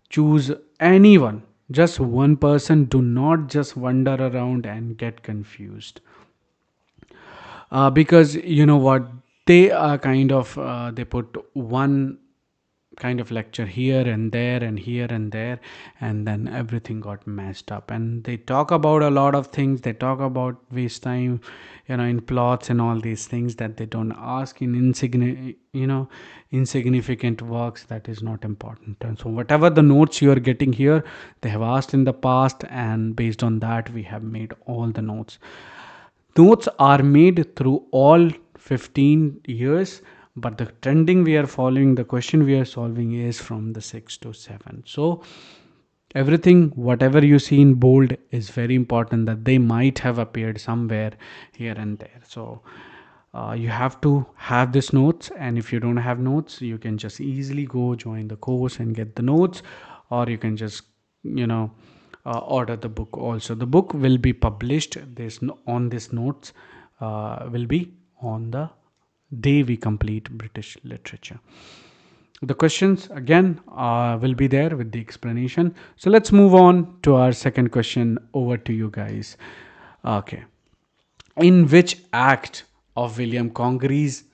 choose anyone, just one person. Do not just wander around and get confused, because you know what, they are kind of they put one kind of lecture here and there and here and there, and then everything got messed up. And they talk about a lot of things, they talk about waste time, in plots and all these things, that they don't ask in insignificant works that is not important. And so whatever the notes you are getting here, they have asked in the past, and based on that we have made all the notes. Notes are made through all 15 years, but the trending we are following, the question we are solving is from the 6 to 7. So everything, whatever you see in bold, is very important, that they might have appeared somewhere here and there. So you have to have this notes, and if you don't have notes, you can just easily go join the course and get the notes, or you can just order the book. Also the book will be published this on this notes, will be on the day we complete British literature. The questions again will be there with the explanation. So let's move on to our second question. Over to you guys. Okay. In which act of William Congreve,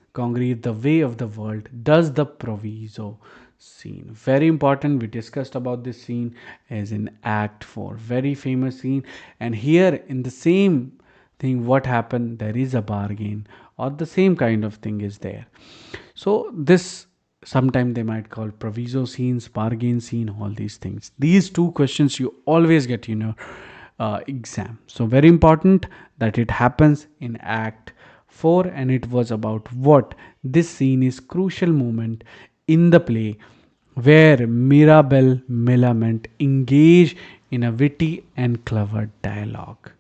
The Way of the World, does the proviso scene? Very important. We discussed about this scene as in Act 4. Very famous scene. And here in the same thing, what happened? There is a bargain, or the same kind of thing is there. So this, sometimes they might call proviso scenes, bargain scene, all these things. These two questions you always get in your exam. So very important that it happens in Act 4, and it was about what? This scene is crucial moment in the play where Mirabelle Millamant engage in a witty and clever dialogue.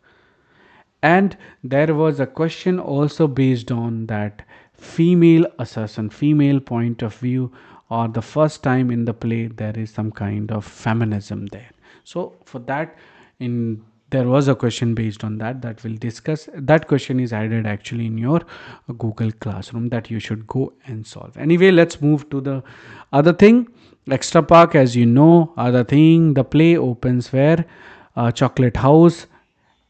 And there was a question also based on that female assassin, female point of view, or the first time in the play there is some kind of feminism there. So for that, in there was a question based on that, that we'll discuss. That question is added actually in your Google Classroom, that you should go and solve. Anyway, let's move to the other thing. Extra Park, as you know, other thing, the play opens where? Chocolate House.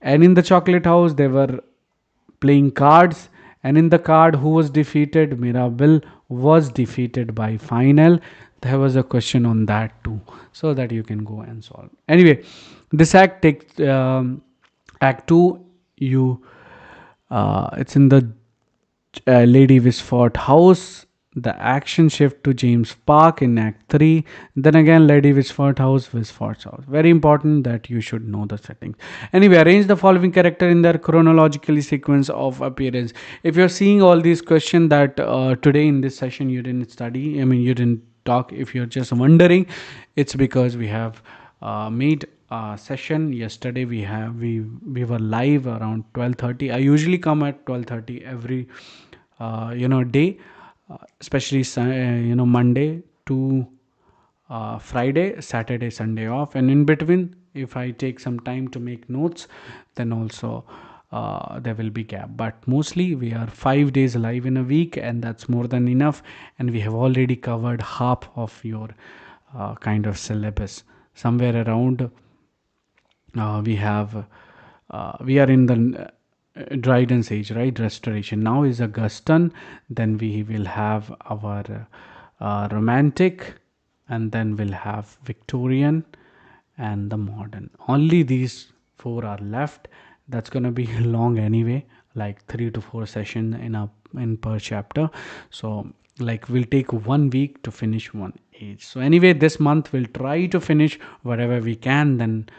And in the chocolate house they were playing cards, and in the card, who was defeated? Mirabelle was defeated by final. There was a question on that too, so that you can go and solve. Anyway, this act takes Act 2. It's in the Lady Wishfort house. The action shift to James Park in Act 3. Then again, Lady Wishfort house, Wishfort's house. Very important that you should know the settings. Anyway, arrange the following character in their chronologically sequence of appearance. If you're seeing all these questions that today in this session you didn't study, you didn't talk. If you're just wondering, it's because we have made session. Yesterday we were live around 12:30. I usually come at 12:30 every day, especially Monday to Friday, Saturday, Sunday off, and in between, if I take some time to make notes, then also there will be gap. But mostly we are 5 days live in a week, and that's more than enough. And we have already covered half of your kind of syllabus. Somewhere around we are in the Dryden's age, right? Restoration. Now is Augustan. Then we will have our Romantic, and then we'll have Victorian and the Modern. Only these four are left. That's gonna be long anyway, like 3 to 4 sessions in per chapter. So like we'll take 1 week to finish one age. So anyway, this month we'll try to finish whatever we can. Then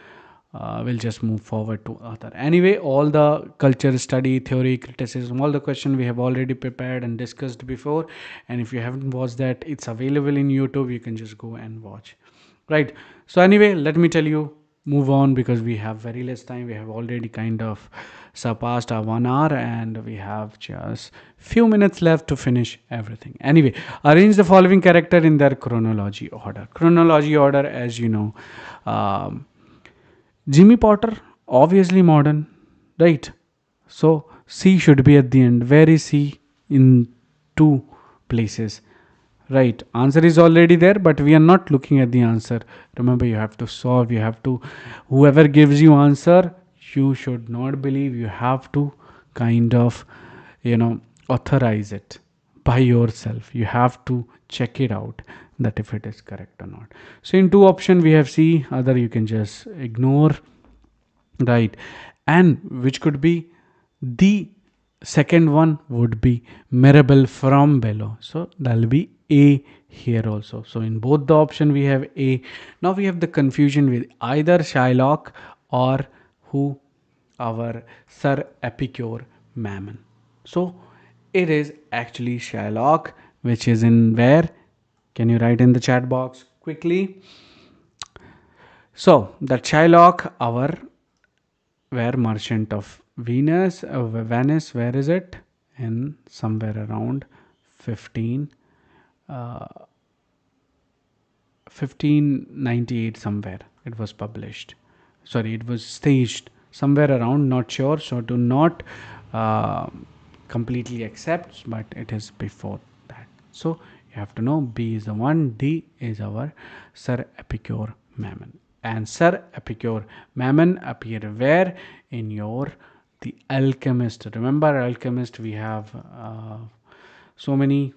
we'll just move forward to other. Anyway, all the culture study, theory, criticism, all the question we have already prepared and discussed before. And if you haven't watched that, it's available in YouTube. You can just go and watch. Right. So anyway, let me tell you, move on because we have very less time. We have already kind of surpassed our 1 hour, and we have just few minutes left to finish everything. Anyway, arrange the following character in their chronology order. Chronology order, as you know, um, Jimmy Potter, obviously modern, right? So C should be at the end. Where is C in two places? Right. Answer is already there, but we are not looking at the answer. Remember, you have to solve. You have to, whoever gives you answer, you should not believe. You have to kind of, authorize it by yourself. You have to check it out that if it is correct or not. So in two option we have C, other you can just ignore, right? And which could be the second one would be Mirabelle from below. So that'll be A here also. So in both the option we have A. Now we have the confusion with either Shylock or who, our Sir Epicure Mammon. So it is actually Shylock, which is in where? Can you write in the chat box quickly? So that Shylock, our where Merchant of Venice, where is it? In somewhere around 15, uh, 1598 somewhere it was published. Sorry, it was staged somewhere around, not sure. So do not uh, completely accept, but it is before that. So you have to know B is the one, D is our Sir Epicure Mammon. And Sir Epicure Mammon appear where? In your The Alchemist. Remember Alchemist, we have so many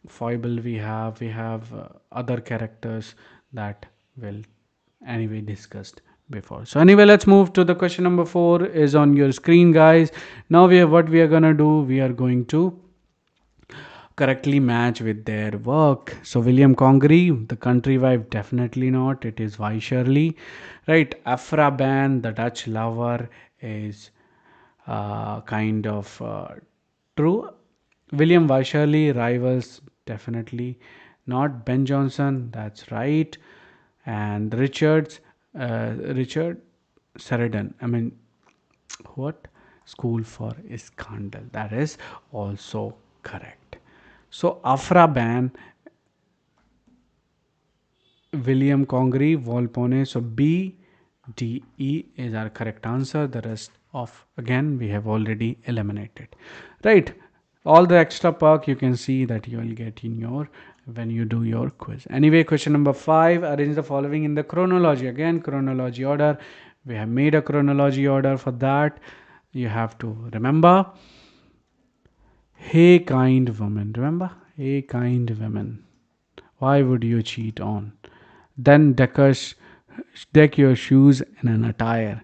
foible, we have other characters that will anyway discussed before. So anyway, let's move to the question number 4 is on your screen, guys. Now what we are gonna do, we are going to correctly match with their work. So William Congreve, the country wife, definitely not. It is Vi Shirley, right? Afra Ban, the Dutch lover, is kind of true. William Wycherley, rivals, definitely not. Ben Jonson, that's right. And Richard Sheridan, I mean, what? School for Iskandar, that is also correct. So Afra Ban, William Congreve, Volpone. So B, D, E is our correct answer. The rest of again we have already eliminated. Right. All the extra perk you can see that you will get in your when you do your quiz. Anyway, question number 5. Arrange the following in the chronology. Again, chronology order. We have made a chronology order for that. You have to remember. Hey kind woman. Remember? Hey kind woman. Why would you cheat on? Then deck your shoes in an attire,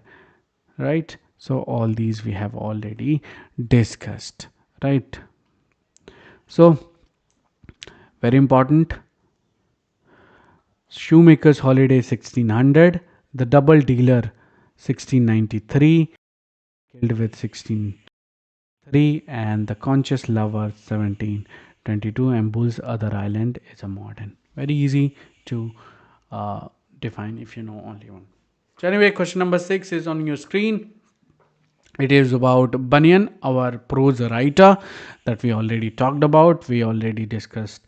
right? So all these we have already discussed, right? So very important. Shoemaker's Holiday 1600, the Double Dealer 1693, Killed with 1603, and the Conscious Lover 1722, and Bull's Other Island is a modern. Very easy to define if you know only one. So anyway, question number 6 is on your screen. It is about Bunyan, our prose writer that we already talked about. We already discussed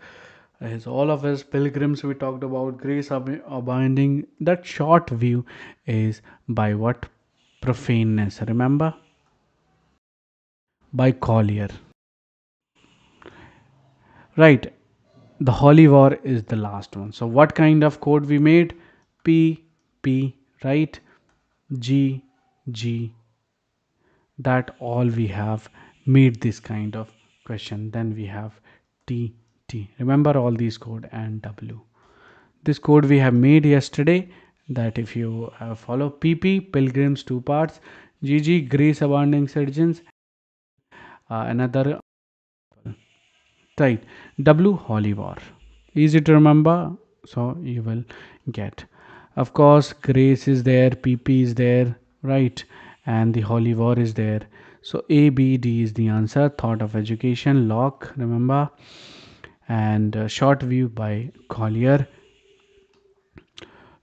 his all of his pilgrims. We talked about grace abounding. That short view is by what? Profaneness. Remember? By Collier. Right. The Holy War is the last one. So what kind of code we made? P P, right? G G, that all we have made this kind of question. Then we have T T. Remember all these code and W. This code we have made yesterday, that if you follow PP pilgrims, two parts, GG grace abounding surgeons, another, right, W holy war, easy to remember, so you will get. Of course grace is there, PP is there, right, and the holy war is there. So A B D is the answer. Thought of education, Locke, remember, and short view by Collier.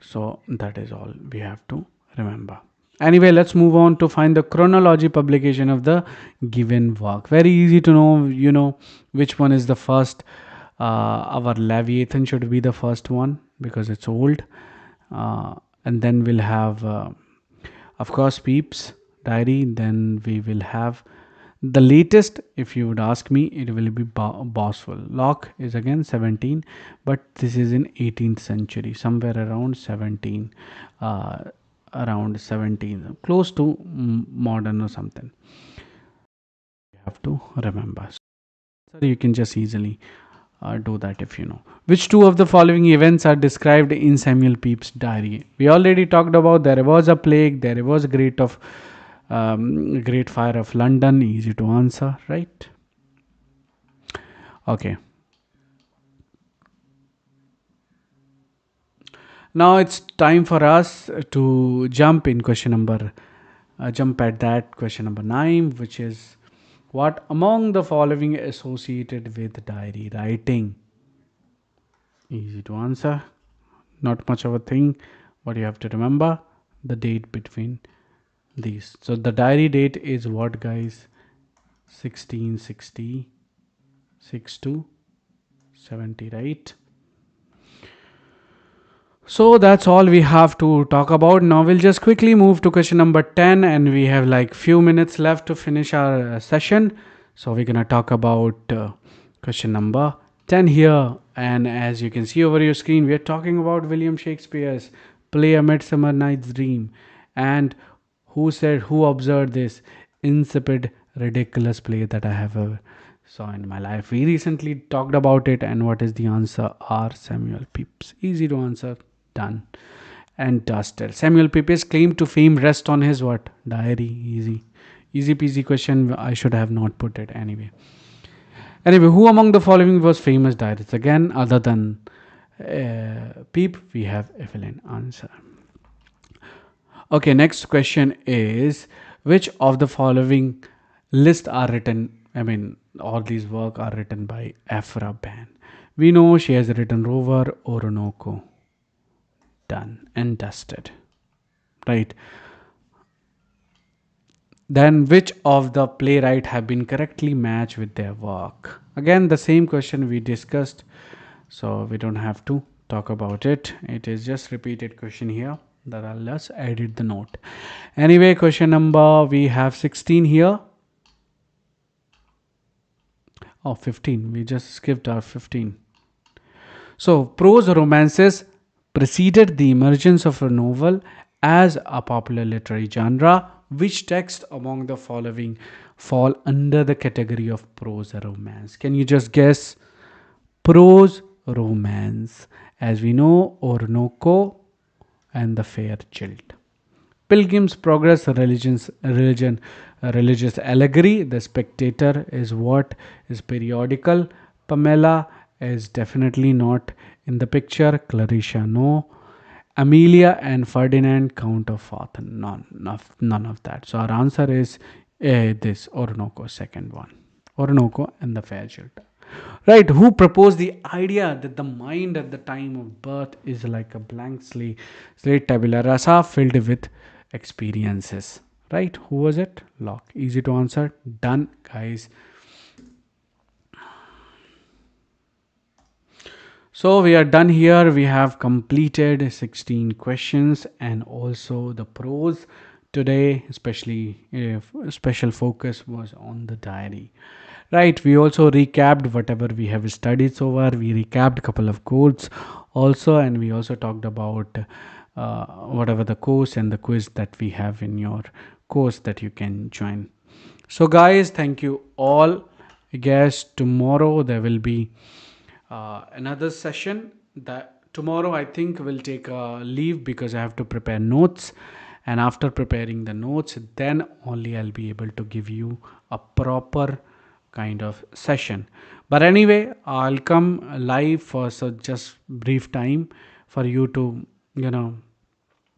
So that is all we have to remember. Anyway, let's move on to find the chronology publication of the given work. Very easy to know, which one is the first. Our Leviathan should be the first one because it's old. And then we'll have, of course, Pepys diary. Then we will have the latest, if you would ask me, it will be Boswell. Locke is again 17, but this is in 18th century, somewhere around 17, around 17, close to modern or something. You have to remember. So you can just easily do that if you know. Which two of the following events are described in Samuel Pepys' diary? We already talked about there was a plague, there was a Great Fire of London. Easy to answer, right? Okay. Now it's time for us to jump at that question number 9, which is what among the following associated with diary writing? Easy to answer. Not much of a thing. What you have to remember, the date between these. So the diary date is what, guys? 1666 to 70, right? So that's all we have to talk about. Now we'll just quickly move to question number 10, and we have like few minutes left to finish our session. So we're going to talk about question number 10 here. And as you can see over your screen, we are talking about William Shakespeare's play A Midsummer Night's Dream. And who observed this insipid, ridiculous play that I have ever saw in my life? We recently talked about it, and what is the answer? R. Samuel Pepys. Easy to answer. Done and dusted. Samuel Pepys' claim to fame rests on his what? Diary. Easy peasy question. I should have not put it anyway. Anyway, who among the following was famous diarist? Again, other than Peep, we have Evelyn. Answer. Okay, next question is, which of the following list are written? I mean, all these work are written by Aphra Behn. We know she has written Rover, Orinoco. Done and dusted, right? Then which of the playwright have been correctly matched with their work? Again, the same question we discussed, so we don't have to talk about it. It is just repeated question here that I'll just edit the note. Anyway, question number, we have 16 here. Oh, 15. We just skipped our 15. So prose romances preceded the emergence of a novel as a popular literary genre. Which text among the following fall under the category of prose romance? Can you just guess? Prose romance. As we know, Orinoco and the Fair Jilt. Pilgrim's Progress, religious allegory. The Spectator is what? Is periodical. Pamela is definitely not in the picture. Clarissa, no. Amelia and Ferdinand, Count of Farthon, none of that. So our answer is this Orinoco, second one. Orinoco and the Fair Jilt. Right, who proposed the idea that the mind at the time of birth is like a blank slate tabula rasa filled with experiences? Right, who was it? Locke. Easy to answer. Done, guys. So we are done here. We have completed 16 questions and also the prose today, especially if special focus was on the diary. Right, we also recapped whatever we have studied so far. We recapped a couple of codes also, and we also talked about whatever the course and the quiz that we have in your course that you can join. So, guys, thank you all. I guess tomorrow there will be another session. That tomorrow I think will take a leave because I have to prepare notes, and after preparing the notes, then only I'll be able to give you a proper kind of session. But anyway, I'll come live for so just brief time for you to, you know,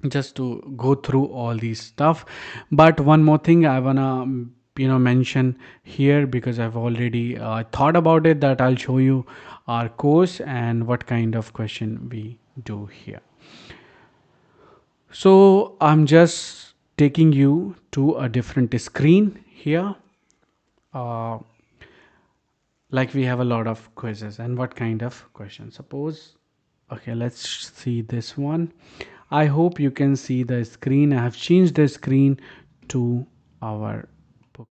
just to go through all these stuff. But one more thing I wanna mention here, because I've already thought about it, that I'll show you our course and what kind of question we do here. So I'm just taking you to a different screen here. uh, like we have a lot of quizzes, and what kind of questions? Suppose, okay, let's see this one. I hope you can see the screen. I have changed the screen to our book.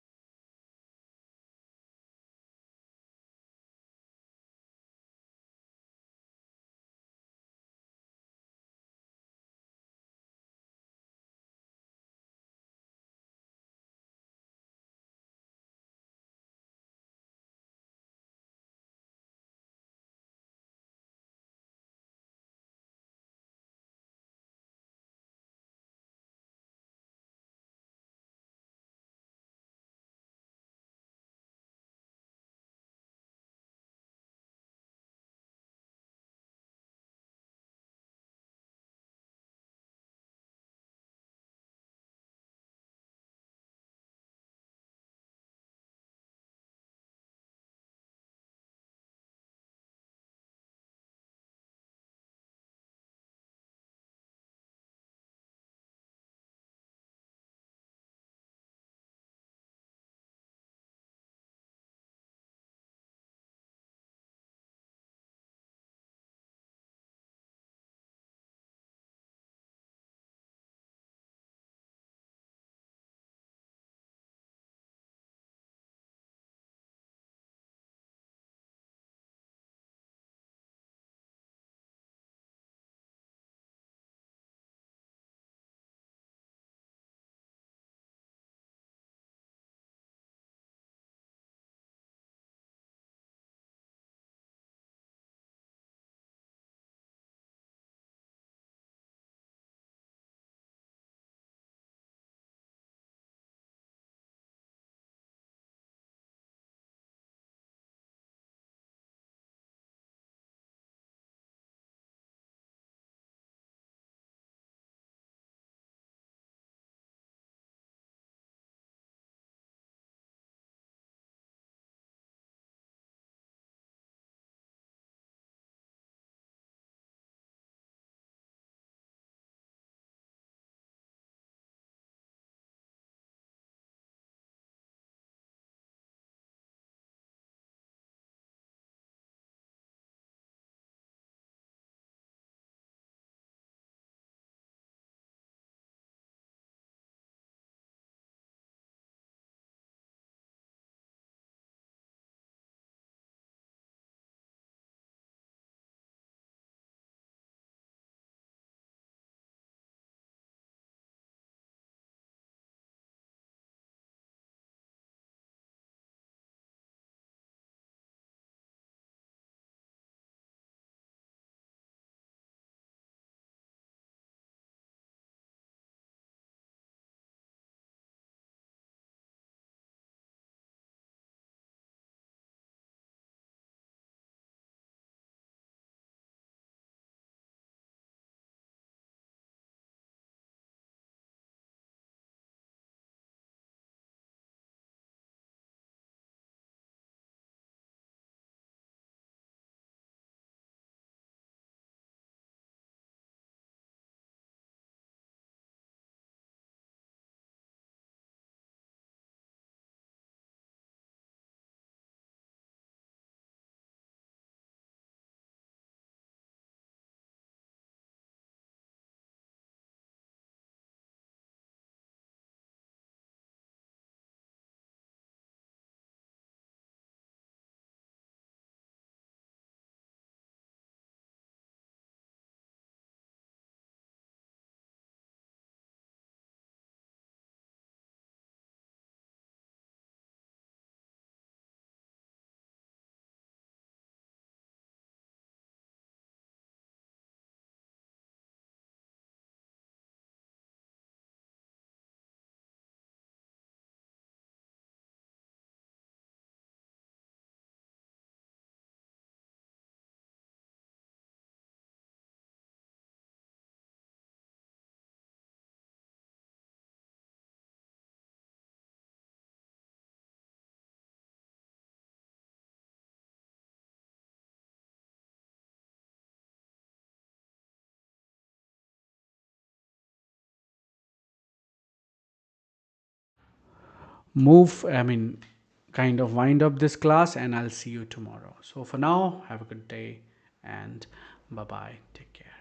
kind of wind up this class, and I'll see you tomorrow. So for now, have a good day and bye bye. Take care.